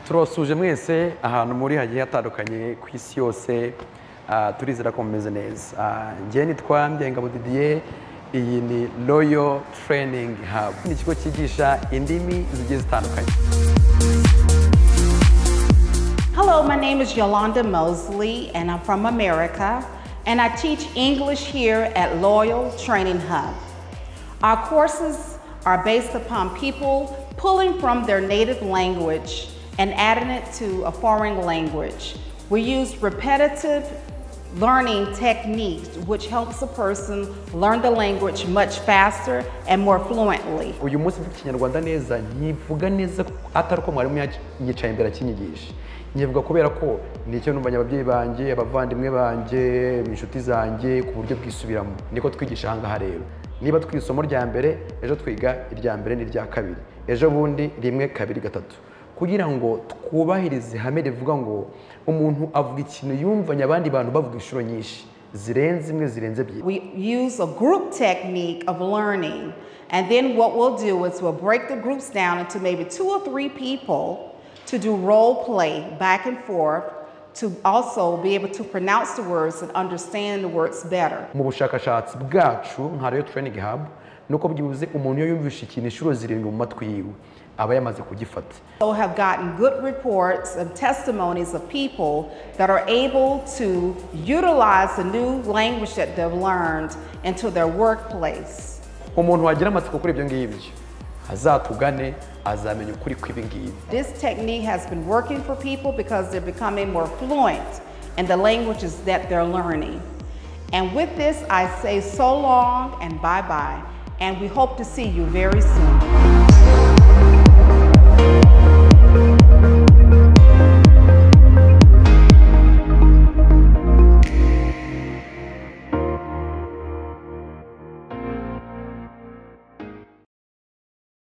Turasuje mwese ahantu muri hagiye hatandukanye ku isi yose turizera ko mumeze neza. Njye nitwa Ngabo Didier, iyi ni Royal Training Hub. Ni ikigo cyigisha indimi zigiye zitandukanye. Hello, my name is Yolanda Mosley and I'm from America and I teach English here at Royal Training Hub. Our courses are based upon people pulling from their native language and adding it to a foreign language. We use repetitive learning techniques which helps a person learn the language much faster and more fluently. Uyu munsi mvuga Ikinyarwanda neza, nyivuga neza atari ko mwarimu yicaye imbere akinyigisha. Nyivuga kubera ko ni icyo numva ababyeyi banje, abavandimwe banje, inshuti zanjye ku buryo bwisubiramo. Niko twigisha hanga rero. Niba twisomo rya mbere, ejo twiga irya mbere n'irya kabiri. Ejo bundi rimwe kabiri gatatu. Kugira ngo twubahirize ihame rivuga ngo umuntu avuga ikintu yumvanye abandi bantu bavuga inshuro nyinshi zirenze imwe zirenze ebyiri. We use a group technique of learning, and then what we'll do is we'll break the groups down into maybe 2 or 3 people to do role play back and forth to also be able to pronounce the words and understand the words better. Mu bushakashatsi bwacu nka Royal Training Hub nuko byibuze umuntu yumvisha ikintu inshuro zirindwi mu matwi yiwe aba yamaze kugifata. So have gotten good reports and testimonies of people that are able to utilize the new language that they've learned into their workplace. Umuntu wagira amatsiko kuri ibyo ngibyo azatugane azamenya ukuri kw'ibi ngibi. This technique has been working for people because they're becoming more fluent in the languages that they're learning. And with this, I say so long and bye-bye, and we hope to see you very soon.